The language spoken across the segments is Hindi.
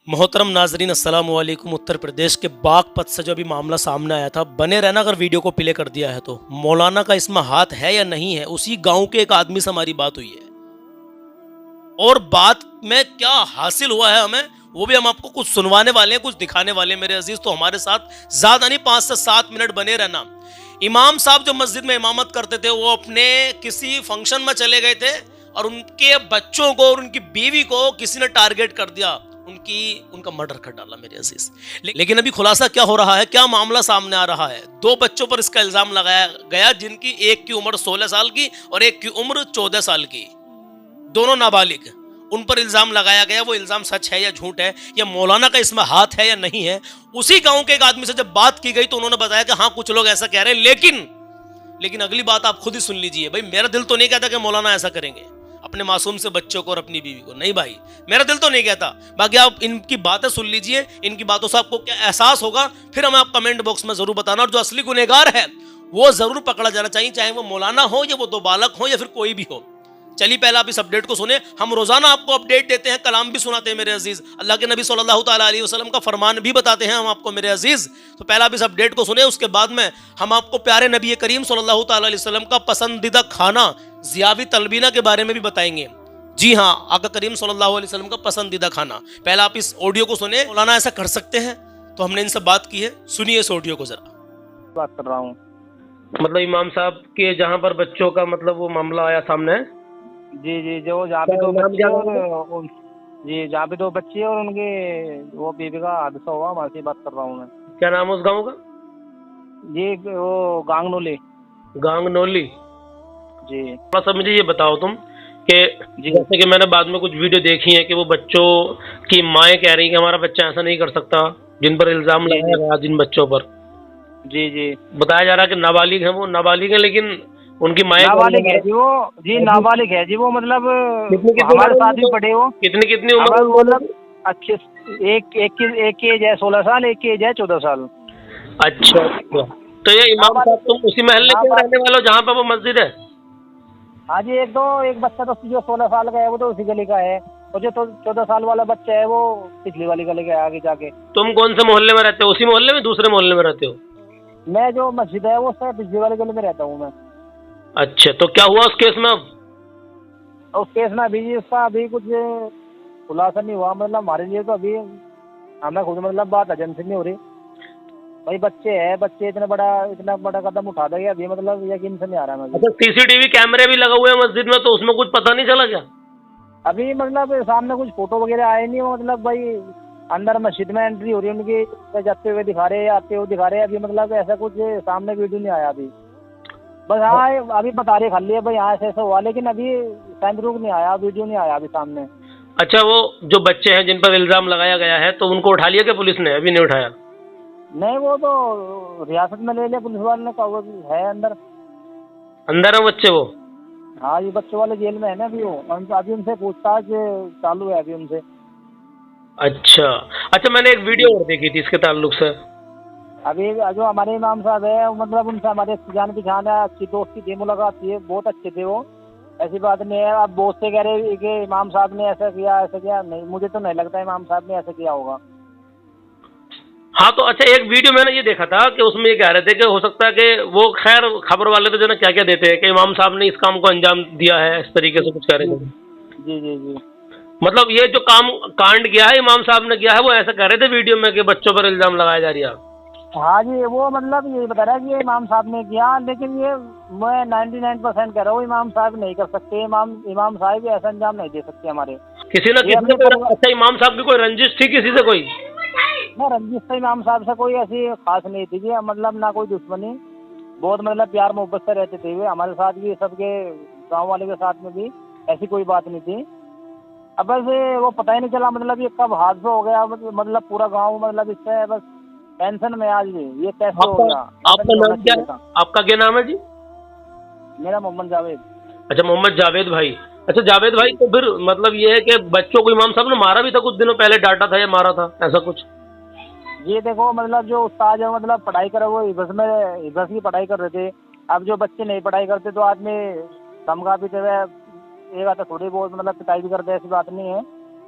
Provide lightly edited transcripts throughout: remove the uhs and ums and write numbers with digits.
मोहतरम नाजरीन अस्सलाम वालेकुम। उत्तर प्रदेश के बागपत से जो अभी मामला सामने आया था, बने रहना अगर वीडियो को प्ले कर दिया है तो मौलाना का इसमें हाथ है या नहीं है। उसी गांव के एक आदमी से हमारी बात हुई है और बात में क्या हासिल हुआ है हमें वो भी हम आपको कुछ सुनवाने वाले हैं, कुछ दिखाने वाले हैं मेरे अजीज। तो हमारे साथ ज्यादा नहीं 5 से 7 मिनट बने रहना। इमाम साहब जो मस्जिद में इमामत करते थे वो अपने किसी फंक्शन में चले गए थे और उनके बच्चों को और उनकी बीवी को किसी ने टारगेट कर दिया, उनका मर्डर कर डाला मेरे अजीज। लेकिन अभी खुलासा क्या हो रहा है, क्या मामला सामने आ रहा है। 2 बच्चों पर इसका इल्जाम लगाया गया, जिनकी एक की उम्र 16 साल की और एक की उम्र 14 साल की, दोनों नाबालिग। उन पर इल्जाम लगाया गया। वो इल्जाम सच है या झूठ है, या मौलाना का इसमें हाथ है या नहीं है। उसी गांव के एक आदमी से जब बात की गई तो उन्होंने बताया कि हाँ कुछ लोग ऐसा कह रहे हैं, लेकिन अगली बात आप खुद ही सुन लीजिए। भाई मेरा दिल तो नहीं कहता कि मौलाना ऐसा करेंगे अपने मासूम से बच्चों को और अपनी बीवी को, नहीं भाई मेरा दिल तो नहीं कहता। बाकी आप इनकी बातें सुन लीजिए, इनकी बातों से आपको क्या एहसास होगा फिर हमें आप कमेंट बॉक्स में जरूर बताना। और जो असली गुनहगार है वो जरूर पकड़ा जाना चाहिए, चाहे वो मौलाना हो या वो 2 बालक हो या फिर कोई भी हो। चलिए पहले आप इस अपडेट को सुने। हम रोजाना आपको अपडेट देते हैं, कलाम भी सुनाते हैं मेरे अजीज। अल्लाह के नबी सल्लल्लाहु अलैहि वसल्लम का फरमान भी बताते हैं हम आपको मेरे अजीज। तो पहले आप इस अपडेट को सुने, उसके बाद में हम आपको प्यारे नबी करीम सल्लल्लाहु अलैहि वसल्लम का पसंदीदा खाना ज़ियावी तलबीना के बारे में भी बताएंगे। जी हाँ, आका करीम सल्लल्लाहु अलैहि वसल्लम का पसंदीदा खाना। पहले आप इस ऑडियो को सुने। मौलाना ऐसा कर सकते हैं, तो हमने इनसे बात की है, सुनिए इस ऑडियो को जरा। बात कर रहा हूँ। मतलब इमाम साहब के जहाँ पर बच्चों का मतलब वो मामला आया सामने है। जी जी, जो जहाँ पे 2 बच्चे और जी जहाँ पे 2 बच्चे और उनके वो बीवी का हादसा हुआ, वहाँ से बात कर रहा हूँ मैं। क्या नाम है उस गाँव का? जी वो गांगनोली। गांगनोली। जी थोड़ा सा मुझे ये बताओ तुम कि जी जैसे कि मैंने बाद में कुछ वीडियो देखी है कि वो बच्चों की माएँ कह रही हैं कि हमारा बच्चा ऐसा नहीं कर सकता, जिन पर इल्जाम जी लगाया गया जिन बच्चों पर जी जी बताया जा रहा है कि नाबालिग है, वो नाबालिग है, लेकिन उनकी माएँ नाबालिग है जी वो। जी नाबालिग है जी वो, मतलब कितनी हमारे साथ भी पढ़े वो। कितनी कितनी उम्र हमारे है मतलब उनकी? अच्छे एक की एज है 16 साल, एक की एज है 14 साल। अच्छा अच्छा। तो ये इमाम साहब तुम उसी मोहल्ले के रहने वाले हो जहाँ पर वो मस्जिद है? हाँ जी, एक बच्चा तो जो 16 साल का है वो तो उसी गली का है, और जो 14 साल वाला बच्चा है वो पिछली वाली गली का है, आगे जाके। तुम कौन से मोहल्ले में रहते हो? उसी मोहल्ले में, दूसरे मोहल्ले में रहते हो? मैं जो मस्जिद है वो सर पिछली वाली गली में रहता हूँ मैं। अच्छा, तो क्या हुआ उस केस में अब? और उस केस में अभी उसका अभी कुछ खुलासा नहीं हुआ, मतलब हमारे लिए तो अभी हमें खुद मतलब बात एजेंसी नहीं हो रही। भाई बच्चे इतना बड़ा कदम उठा देंगे अभी, मतलब यकीन से नहीं आ रहा है मुझे। अच्छा, सीसीटीवी कैमरे भी लगा हुए हैं मस्जिद में, तो उसमें कुछ पता नहीं चला क्या? अभी मतलब सामने कुछ फोटो वगैरह आए नहीं, मतलब भाई अंदर मस्जिद में एंट्री हो रही है उनकी, जाते हुए दिखा रहे हैं, आते हुए दिखा रहे हैं। अभी मतलब ऐसा कुछ सामने वीडियो नहीं आया अभी। बस हाँ अभी बता रहे खाली है भाई हाँ ऐसा हुआ, लेकिन अभी सैंडरूक नहीं आया, वीडियो नहीं आया अभी सामने। अच्छा, वो जो बच्चे हैं जिन पर इल्जाम लगाया गया है, तो उनको उठा लिया क्या पुलिस ने? अभी नहीं उठाया? नहीं वो तो रियासत में ले लिया पुलिस वाले ने, कहा वो है अंदर। अंदर है बच्चे वो? हाँ ये बच्चों वाले जेल में है ना अभी वो, अभी उनसे पूछताछ चालू है अभी उनसे। अच्छा अच्छा, मैंने एक वीडियो और देखी थी इसके ताल्लुक से। अभी जो हमारे इमाम साहब है, मतलब उनसे हमारे जान पहचान है, अच्छी दोस्ती थी, मुलाकात थी, बहुत अच्छे थे वो, ऐसी बात नहीं है। अब बहुत से कह रहे कि इमाम साहब ने ऐसा किया, नहीं मुझे तो नहीं लगता इमाम साहब ने ऐसा किया होगा। हाँ तो अच्छा, एक वीडियो मैंने ये देखा था कि उसमें ये कह रहे थे कि हो सकता है कि वो, खैर खबर वाले तो जो ना क्या क्या देते हैं कि इमाम साहब ने इस काम को अंजाम दिया है, इस तरीके से कुछ कह रहे थे। जी जी जी मतलब ये जो काम कांड किया है इमाम साहब ने किया है, वो ऐसा कह रहे थे वीडियो में कि बच्चों पर इल्जाम लगाया जा रहा है। हाँ जी, वो मतलब यही बता रहा है कि ये इमाम साहब ने किया, लेकिन ये मैं 99% कह रहा हूँ इमाम साहब नहीं कर सकते। इमाम साहब ऐसा अंजाम नहीं दे सकते हमारे। किसी ना किसी ने अच्छा, इमाम साहब की कोई रंजिश थी किसी से कोई? ना रंजिश तो इमाम साहब से कोई ऐसी खास नहीं थी जी, मतलब ना कोई दुश्मनी, बहुत मतलब प्यार मोहब्बत से रहते थे वे हमारे साथ भी, सबके गांव वाले के साथ में भी ऐसी कोई बात नहीं थी। अब बस वो पता ही नहीं चला, मतलब ये कब हादसा हो गया, मतलब पूरा गांव मतलब इससे बस टेंशन में आज ये कैसे हो गया। आपका नाम क्या है? आपका क्या नाम है जी? मेरा मोहम्मद जावेद। अच्छा, मोहम्मद जावेद भाई। अच्छा जावेद भाई, तो फिर मतलब ये है कि बच्चों को इमाम साहब ने मारा भी था, कुछ दिनों पहले डांटा था या मारा था, ऐसा कुछ? ये देखो मतलब जो उस्ताद है, मतलब पढ़ाई करे वो हिफज की पढ़ाई कर रहे थे। अब जो बच्चे नहीं पढ़ाई करते तो आदमी धमका पीते हुए एक आता थोड़ी बहुत मतलब पिटाई भी करते, ऐसी बात नहीं है।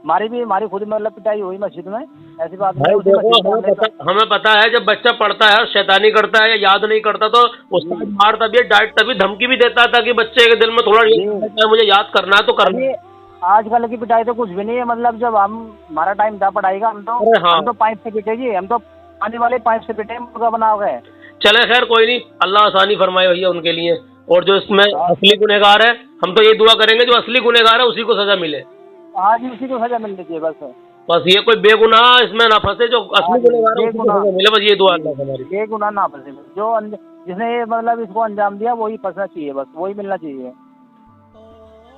हमारी खुद मतलब पिटाई हुई मस्जिद में, ऐसी बात भाई नहीं। उसी देखो, मस्जिद में हमने हमें पता है जब बच्चा पढ़ता है, शैतानी करता है या याद नहीं करता तो उस्ताद मार तभी है, डांट तभी, धमकी भी देता था कि बच्चे के दिल में थोड़ा ये रहता है, मुझे याद करना है तो करना है। अभी आजकल की पिटाई तो कुछ भी नहीं है। मतलब जब हमारा टाइम था पढ़ाई का, अरे हाँ। हम तो पाइप से पिटे जी, हम तो पानी वाले पाइप से पिटे, मुर्गा बना गए। चले खैर कोई नहीं, अल्लाह आसानी फरमाए भैया उनके लिए। और जो इसमें असली गुनहगार है, हम तो ये दुआ करेंगे जो असली गुनहगार है उसी को सजा मिले। आज ही उसी को सजा मिलनी चाहिए बस ये कोई बेगुनाह इसमें ना फंसे, जो असली गुनहगार है उसी को सजा मिले, बस ये दुआ अल्लाह से हमारी। ये गुनाह ना फंसे, जो जिसने ये मतलब इसको अंजाम दिया वही फंसना चाहिए, बस वही मिलना चाहिए।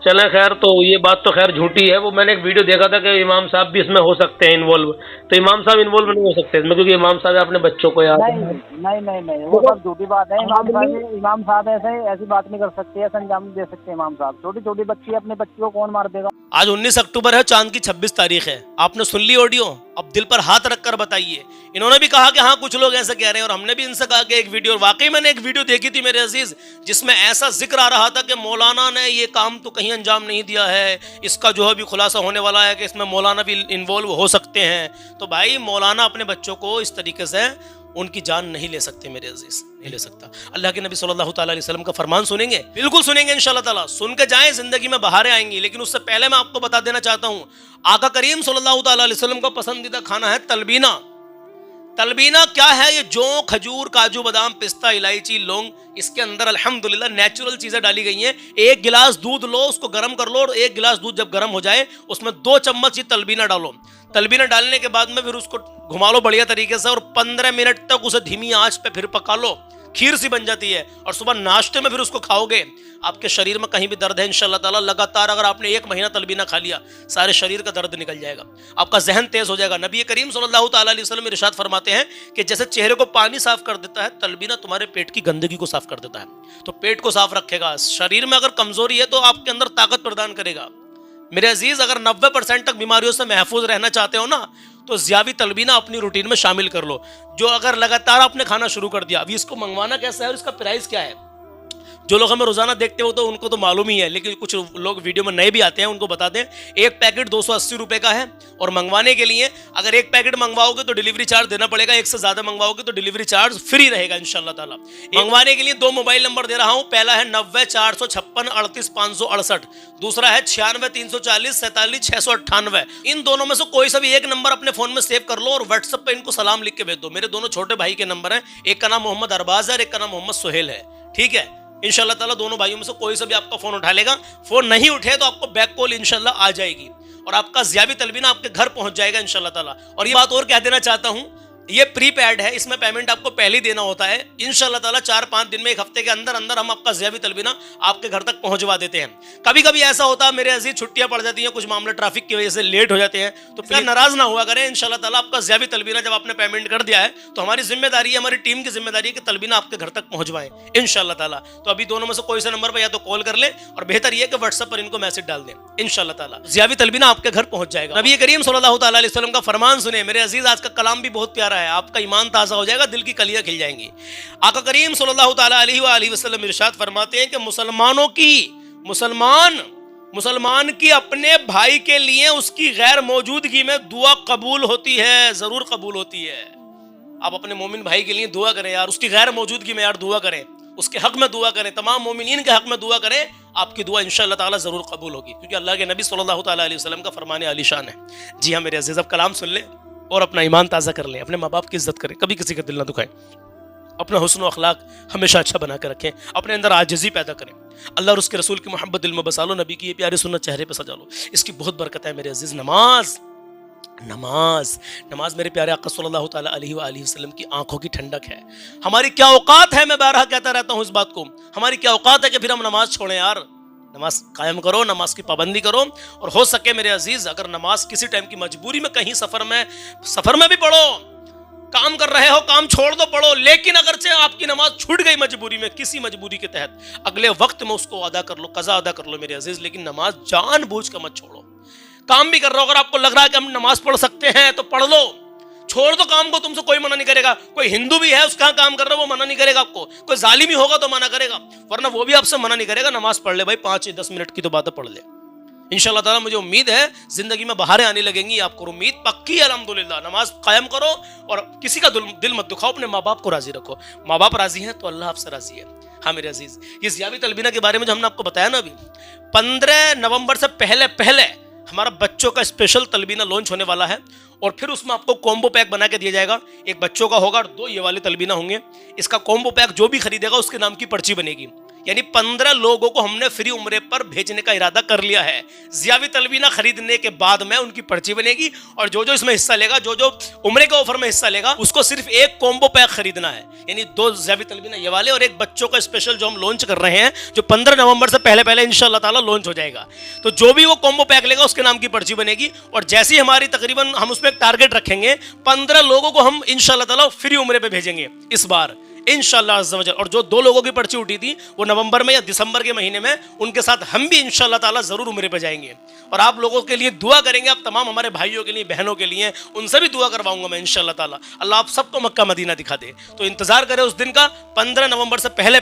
चलें खैर, तो ये बात तो खैर झूठी है। वो मैंने एक वीडियो देखा था कि इमाम साहब भी इसमें हो सकते हैं इन्वॉल्व, तो इमाम साहब इन्वॉल्व नहीं हो सकते इसमें, क्योंकि इमाम साहब अपने बच्चों को याद नहीं, वो सब झूठी बात है। इमाम साहब ऐसी बात नहीं कर सकते, ऐसा अंजाम नहीं दे सकते इमाम साहब। छोटी छोटी बच्ची, अपने बच्ची को कौन मार देगा। आज 19 अक्टूबर है, चांद की 26 तारीख है। आपने सुन ली ऑडियो, अब दिल पर हाथ रखकर बताइए। इन्होंने भी कहा कि हाँ कुछ लोग ऐसे कह रहे हैं, और हमने भी इनसे कहा कि एक वीडियो, वाकई मैंने एक वीडियो देखी थी मेरे अजीज, जिसमें ऐसा जिक्र आ रहा था कि मौलाना ने ये काम तो कहीं अंजाम नहीं दिया है, इसका जो है भी खुलासा होने वाला है कि इसमें मौलाना भी इन्वॉल्व हो सकते हैं। तो भाई मौलाना अपने बच्चों को इस तरीके से उनकी जान नहीं ले सकते मेरे अजीज, नहीं ले सकता। अल्लाह के नबी सल्लल्लाहु अलैहि वसल्लम का फरमान सुनेंगे, बिल्कुल सुनेंगे इंशाल्लाह ताला, सुन के जाएं, जिंदगी में बहारें आएंगी। लेकिन उससे पहले मैं आपको बता देना चाहता हूं, आका करीम सल्लल्लाहु अलैहि वसल्लम का पसंदीदा खाना है तलबीना। तलबीना क्या है? ये जौ, खजूर, काजू, बादाम, पिस्ता, इलायची, लौंग, इसके अंदर अल्हम्दुलिल्लाह नेचुरल चीजें डाली गई हैं। एक गिलास दूध लो, उसको गर्म कर लो, और एक गिलास दूध जब गर्म हो जाए उसमें 2 चम्मच ये तलबीना डालो। तलबीना डालने के बाद में फिर उसको घुमा लो बढ़िया तरीके से, और 15 मिनट तक उसे धीमी आंच पे फिर पका लो, खीर सी बन जाती है। और सुबह नाश्ते में फिर उसको खाओगे, आपके शरीर में कहीं भी दर्द है इंशाल्लाह ताला, लगातार अगर आपने 1 महीना तलबीना खा लिया, सारे शरीर का दर्द निकल जाएगा, आपका जहन तेज हो जाएगा। नबी करीम सल्लल्लाहु अलैहि वसल्लम इरशाद फरमाते हैं कि जैसे चेहरे को पानी साफ कर देता है, तलबीना तुम्हारे पेट की गंदगी को साफ कर देता है। तो पेट को साफ रखेगा, शरीर में अगर कमजोरी है तो आपके अंदर ताकत प्रदान करेगा। मेरे अजीज, अगर 90% तक बीमारियों से महफूज रहना चाहते हो ना, तो ज़ियावी तलबीना अपनी रूटीन में शामिल कर लो। जो अगर लगातार आपने खाना शुरू कर दिया, अभी इसको मंगवाना कैसा है और इसका प्राइस क्या है, जो लोग हमें रोजाना देखते हो तो उनको तो मालूम ही है, लेकिन कुछ लोग वीडियो में नए भी आते हैं, उनको बता दें। एक पैकेट 280 रुपए का है, और मंगवाने के लिए अगर एक पैकेट मंगवाओगे तो डिलीवरी चार्ज देना पड़ेगा, एक से ज्यादा मंगवाओगे तो डिलीवरी चार्ज फ्री रहेगा इंशाल्लाह ताला। मंगवाने के लिए 2 मोबाइल नंबर दे रहा हूं, पहला है 90 456 38 568, दूसरा है 96 340 47 698। इन दोनों में से कोई सा भी एक नंबर अपने फोन में सेव कर लो, और व्हाट्सएप पे इनको सलाम लिख के भेज दो। मेरे दोनों छोटे भाई के नंबर हैं, एक का नाम मोहम्मद अरबाज है और एक का नाम मोहम्मद सुहेल है, ठीक है। इंशाल्लाह ताला दोनों भाइयों में से कोई सा भी आपका फोन उठा लेगा। फोन नहीं उठे तो आपको बैक कॉल इंशाल्लाह आ जाएगी, और आपका ज़ियावी तलबीना आपके घर पहुंच जाएगा इंशाल्लाह ताला। और ये बात और कह देना चाहता हूं, ये प्रीपेड है, इसमें पेमेंट आपको पहले ही देना होता है। इंशाल्लाह ताला 4-5 दिन में, 1 हफ्ते के अंदर अंदर हम आपका ज़ियावी तलबीना आपके घर तक पहुंचवा देते हैं। कभी कभी ऐसा होता है मेरे अजीज, छुट्टियां पड़ जाती हैं, कुछ मामले ट्रैफिक की वजह से लेट हो जाते हैं, तो फिर नाराज ना हुआ करें। इंशाल्लाह ताला आपका ज़ियावी तलबीना जब आपने पेमेंट कर दिया है तो हमारी जिम्मेदारी है, हमारी टीम की जिम्मेदारी है कि तलबीना आपके घर तक पहुंचवाएं इंशाल्लाह ताला। तो अभी दोनों में से कोई से नंबर पर या तो कॉल कर ले, और बेहतर यह कि व्हाट्सएप पर इनको मैसेज डाल दें, इंशाल्लाह ताला ज़ियावी तलबीना आपके घर पहुंच जाएगा। नबी करीम सल्लल्लाहु अलैहि वसल्लम का फरमान सुने मेरे अजीज, आज का कलाम भी बहुत प्यारा है, आपका ईमान ताज़ा हो जाएगा, दिल की कलियां खिल जाएंगी। आका करीम सल्लल्लाहु अलैहि वसल्लम इरशाद फरमाते हैं कि मुसलमान की अपने भाई के लिए उसकी गैर मौजूदगी में दुआ कबूल होती है, जरूर कबूल होती है। आप अपने मोमिन भाई के लिए दुआ करें यार, उसकी गैर मौजूदगी में यार दुआ करें, उसके हक में दुआ करें, तमाम मोमिनीन के हक में दुआ करें, आपकी दुआ इंशाअल्लाह ताला जरूर कबूल होगी, क्योंकि अल्लाह के नबी सल्लल्लाहु अलैहि वसल्लम का फरमान आलीशान है। जी हाँ मेरे अजीज, अब कलाम सुन लें और अपना ईमान ताज़ा कर लें, अपने माँ बाप की इज्जत करें, कभी किसी का दिल ना दुखाएं, अपना हुस्न व अखलाक हमेशा अच्छा बना कर रखें, अपने अंदर आजिज़ी पैदा करें, अल्लाह और उसके रसूल की मोहब्बत दिल में बसा लो, नबी की ये प्यारी सुन्नत चेहरे पे सजा लो, इसकी बहुत बरकत है मेरे अजीज। नमाज मेरे प्यारे आका सल्लल्लाहु अलैहि वसल्लम की आंखों की ठंडक है। हमारी क्या औकात है, मैं बारहा कहता रहता हूँ इस बात को, हमारी क्या औकात है कि फिर हम नमाज छोड़ें यार। नमाज कायम करो, नमाज की पाबंदी करो, और हो सके मेरे अजीज अगर नमाज किसी टाइम की मजबूरी में, कहीं सफर में भी पढ़ो, काम कर रहे हो, काम छोड़ दो, पढ़ो, लेकिन अगर से आपकी नमाज छूट गई मजबूरी में, किसी मजबूरी के तहत, अगले वक्त में उसको अदा कर लो, कज़ा अदा कर लो मेरे अजीज, लेकिन नमाज जानबूझ कर मत छोड़ो। काम भी कर रहे हो, अगर आपको लग रहा है कि हम नमाज पढ़ सकते हैं तो पढ़ लो, छोड़ दो काम को, तुमसे कोई मना नहीं करेगा। कोई हिंदू भी है उसका काम कर रहा है, वो मना नहीं करेगा आपको, कोई जालिम ही होगा तो मना करेगा, वरना वो भी आपसे मना नहीं करेगा, नमाज पढ़ ले भाई, 5-10 मिनट की तो बात है, पढ़ ले, इंशाल्लाह ताला मुझे उम्मीद है जिंदगी में बहारें आने लगेंगी, आपको उम्मीद पक्की है अल्हम्दुलिल्लाह। नमाज कायम करो और किसी का दिल मत दुखाओ, अपने माँ बाप को राजी रखो। माँ बाप राजी हैं तो अल्लाह आपसे राजी है। हाँ मेरे अजीज, ये ज़ियावी तलबीना के बारे में जो हमने आपको बताया ना अभी, 15 नवंबर से पहले हमारा बच्चों का स्पेशल तलबीना लॉन्च होने वाला है और फिर उसमें आपको कॉम्बो पैक बना के दिया जाएगा। एक बच्चों का होगा और 2 ये वाले तलबीना होंगे। इसका कॉम्बो पैक जो भी खरीदेगा उसके नाम की पर्ची बनेगी, यानी 15 लोगों को हमने फ्री उम्रे पर भेजने का इरादा कर लिया है। ज़ियावी तलबीना खरीदने के बाद में उनकी पर्ची बनेगी और जो इसमें हिस्सा लेगा, जो उम्रे के ऑफर में हिस्सा लेगा, उसको सिर्फ एक कॉम्बो पैक खरीदना है, यानी 2 ज़ियावी तलबीना ये वाले और एक बच्चों का स्पेशल जो हम लॉन्च कर रहे हैं, जो 15 नवंबर से पहले इंशाल्लाह ताला लॉन्च हो जाएगा। तो जो भी वो कॉम्बो पैक लेगा उसके नाम की पर्ची बनेगी और जैसी हमारी तकरीबन हम उसमें एक टारगेट रखेंगे, 15 लोगों को हम इंशाल्लाह ताला फ्री उम्रे पे भेजेंगे इस बार इंशाल्लाह अज़्ज़ा वजल। और जो 2 लोगों की पर्ची उठी थी वो नवंबर में या दिसंबर के महीने में, उनके साथ हम भी इंशाल्लाह ताला जरूर उम्रे पे जाएंगे और आप लोगों के लिए दुआ करेंगे। आप तमाम हमारे भाइयों के लिए, बहनों के लिए, उनसे भी दुआ करवाऊंगा मैं इंशाल्लाह ताला। अल्लाह आप सबको मक्का मदीना दिखा दे। तो इंतजार करें उस दिन का, 15 नवंबर से पहले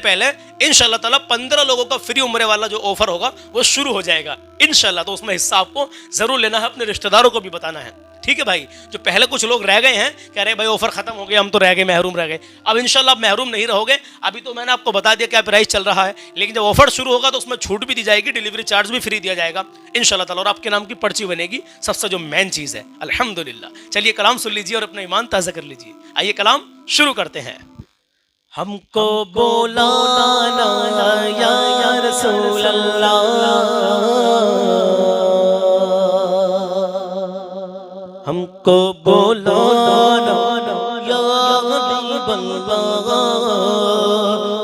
इंशाल्लाह ताला 15 लोगों का फ्री उम्रे वाला जो ऑफर होगा वो शुरू हो जाएगा इंशाल्लाह। तो उसमें हिस्सा आपको जरूर लेना है, अपने रिश्तेदारों को भी बताना है, ठीक है भाई। जो पहले कुछ लोग रह गए हैं, कह रहे भाई ऑफर खत्म हो गया, हम तो रह गए, महरूम रह गए। अब इंशाल्लाह आप महरूम नहीं रहोगे। अभी तो मैंने आपको बता दिया क्या प्राइस चल रहा है, लेकिन जब ऑफर शुरू होगा तो उसमें छूट भी दी जाएगी, डिलीवरी चार्ज भी फ्री दिया जाएगा इंशाल्लाह ताला और आपके नाम की पर्ची बनेगी, सबसे जो मेन चीज़ है अल्हम्दुलिल्लाह। चलिए कलाम सुन लीजिए और अपना ईमान ताज़ा कर लीजिए। आइए कलाम शुरू करते हैं। हमको बोलाना या रसूल अल्लाह, हमको बोलाना या हबीब अल्लाह,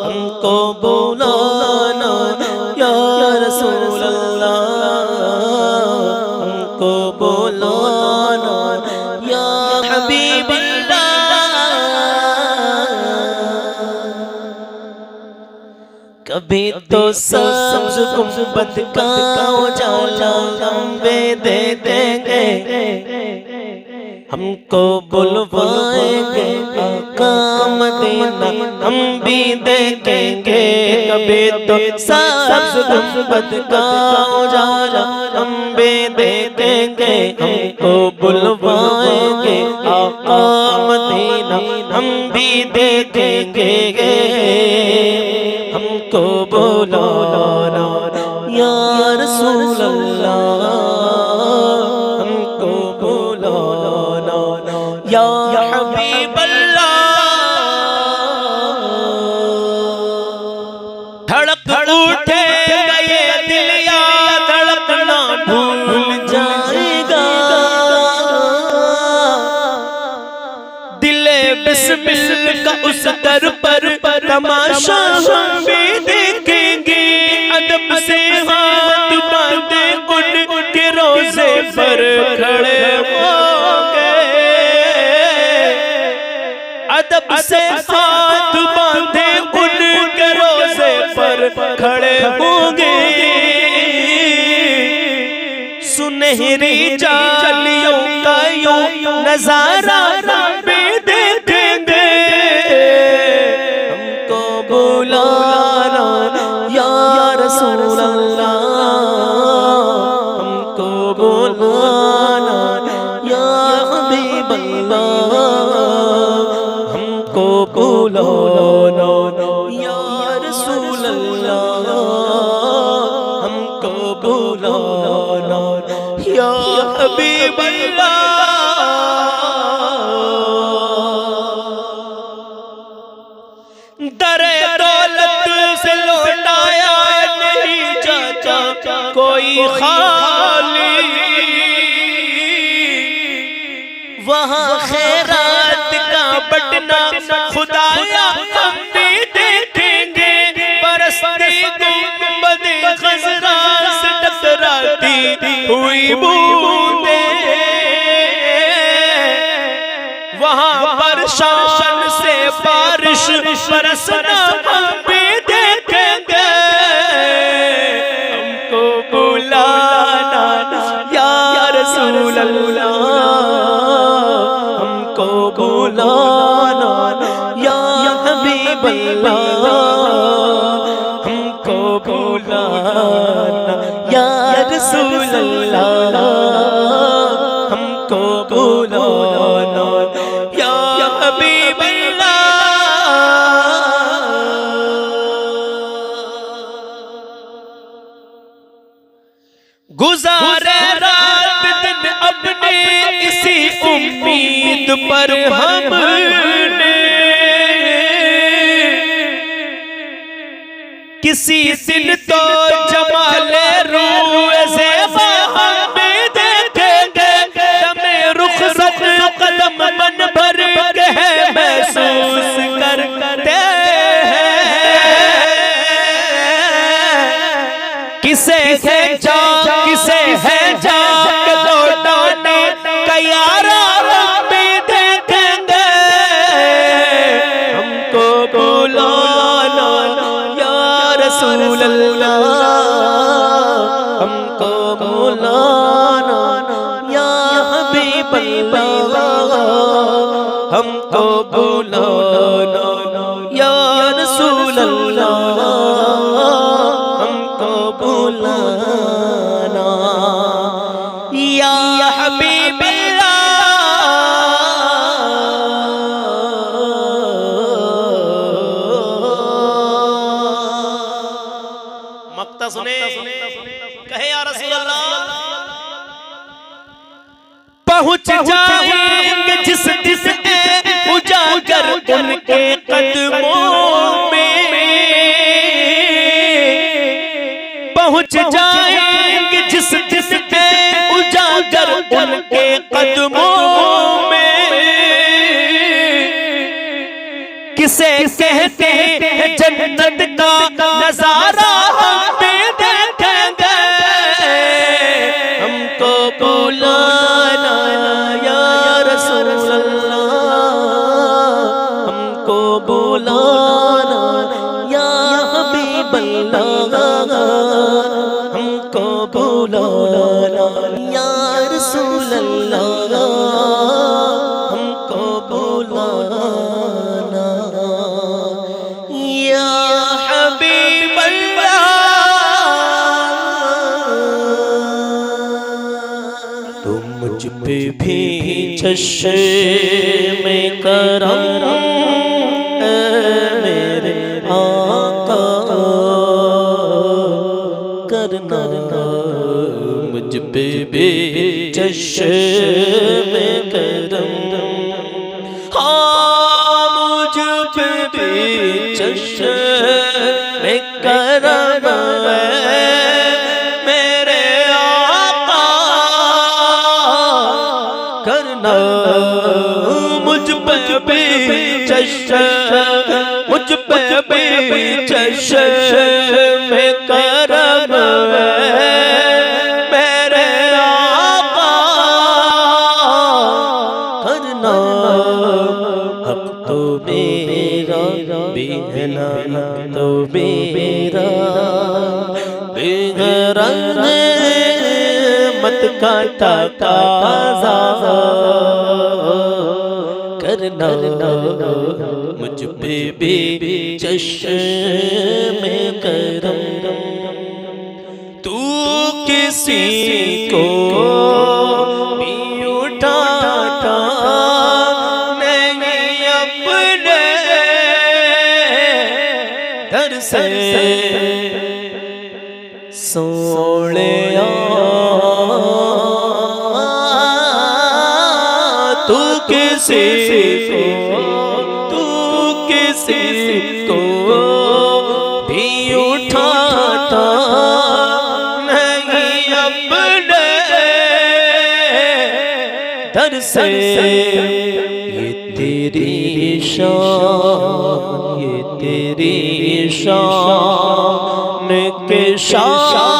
हमको बोलाना या रसूल अल्लाह, हमको बोलाना या हबीब अल्लाह। कभी तो सब्ज़ गुंबद का उजाला लंबे दे देंगे, हमको बुलवाएंगे आका मदीना हम भी देखेंगे। कभी तो सब्ज़ गुंबद का उजाला हम भी देखेंगे, हमको बुलवाएंगे आका मदीना हम भी देखेंगे। हमको बुलाना या रसूल अल्लाह, हमको बुलाना या हबीब अल्लाह। धड़क उठे ये दिल या धड़कना भूल जाएगा, दिले बिस्मिल का उस दर पर तमाशा हम भी देखेंगे। अदब से हाथ बांधे उनके रोज़े पर खड़े होंगे, अदब से हाथ बांधे उनके रोज़े पर खड़े होंगे। सुनहरी जालियों का यूं नजारा भी देखेंगे, हमको बुलाना या रसूल अल्लाह, हमको बुलाना या हबीब अल्लाह, हमको बुलाना या रसूल अल्लाह, हमको बुलाना या हबीब अल्लाह। दरे दौलत से लौटाया नहीं जाता कोई खाली, वहाँ खैरात का बटना खुदाया हम भी देखेंगे। बरसती गुंबद खज़रा से टकराती हुई बूंदे, वहाँ पर शान से बारिश बरसना हम भी देखेंगे। हमको बुलाना या रसूल अल्लाह, हमको बुलाना या हबीब अल्लाह, हमको बुलाना या रसूल अल्लाह हमको बुलाना, या हबीब गुजारे रात दिन अपने इसी उम्मीद पर हमने, किसी दिन तो जमाले रूए ज़ेबा हम भी देखेंगे, दमे रुखसत कदम मन भर के है महसूस करते हैं, किसे है किसे है जाके लौटाने का यारा हम भी देखेंगे, हमको बुलाना या रसूल अल्लाह हमको बुलाना, या हबीब अल्लाह हमको बुलाना, या रसूल अल्लाह हमको बुलाना, या हबीब मक्ता सुने कहे या रसूल अल्लाह, पहुंच जाएंगे जिस दिन उजागर उनके कदमों में, पहुंच जाएंगे जिस दिन उजागर उनके कदमों में, किसे कहते हैं जन्नत का नजारा हम भी देखेंगे, हमको बुलाना या रसूल अल्लाह हमको बुलाना, या हबीब अल्लाह हमको बुलाना, या रसूल अल्लाह हमको बुलाना, या हबीब अल्लाह। तुम मुझ पे भी चश्मे करम मेरे आका करना, मुझ पे भी चश्मे करम, हाँ मुझ पे भी चश्मे करम मेरे आका करना, मुझ पे भी चश्मे मुझ पे भी चश्मे करम मेरे आका करना, हक तो मेरा बेगना तो मेरा बेगरंग मत काटा काज़ा करना, मुझ पे भी चश्मे करम, तू किसी को भी उठाता नहीं अपने दर से सोनिया, तू किसी को भी उठाता नहीं अपने दर से, ये तेरी शान ये तेरी शान के शान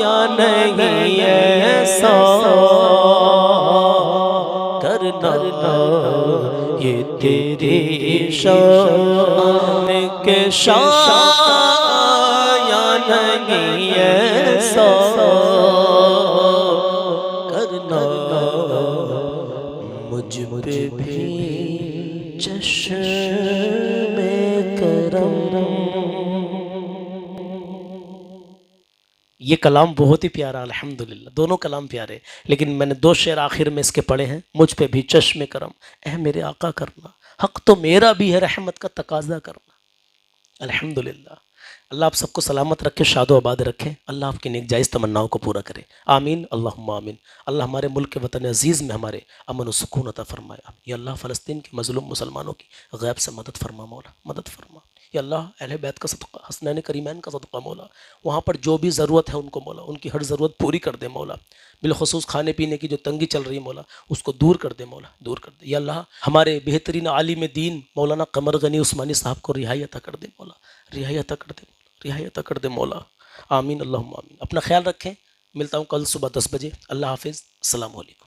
या नहीं ऐसा करना, ये तेरी शान के शान या नहीं ऐसा करना, मुझ पे भी चश्मे करम, ये कलाम बहुत ही प्यारा, अल्हम्दुलिल्लाह, दोनों कलाम प्यारे। लेकिन मैंने 2 शेर आखिर में इसके पढ़े हैं। मुझ पे भी चश्मे करम ए मेरे आका करना, हक तो मेरा भी है रहमत का तकाजा करना। अल्हम्दुलिल्लाह। अल्लाह आप सबको सलामत रखे, शादो आबाद रखे। अल्लाह आपकी नेक जायज़ तमन्नाओं को पूरा करे। आमीन अल्लाहुम्मा आमीन। अल्लाह हमारे मुल्क के वतन अजीज़ में हमारे अमन व सुकून अता फरमाए। या अल्लाह फ़लस्तीन के मज़लूम मुसलमानों की गैब से मदद फरमा मौला, मदद फरमा। या अल्लाह अहले बैत का सदक़ा, हसनैन करीमैन का सदक़ा मौला, वहाँ पर जो भी ज़रूरत है उनको मौला, उनकी हर ज़रूरत पूरी कर दे मौला। बिलखुसूस खाने पीने की जो तंगी चल रही है मौला, उसको दूर कर दे मौला, दूर कर दे। या अल्लाह हमारे बेहतरीन आलिम दीन मौलाना कमर गनी उस्मानी साहब को रिहाई अता कर दे मौला, रिहाई अता कर दे, रिहाई अता कर दे मौला। आमीन अल्लाहुम्मा आमीन। अपना ख्याल रखें। मिलता हूँ कल सुबह 10 बजे। अल्लाह हाफिज़। अस्सलामु अलैकुम।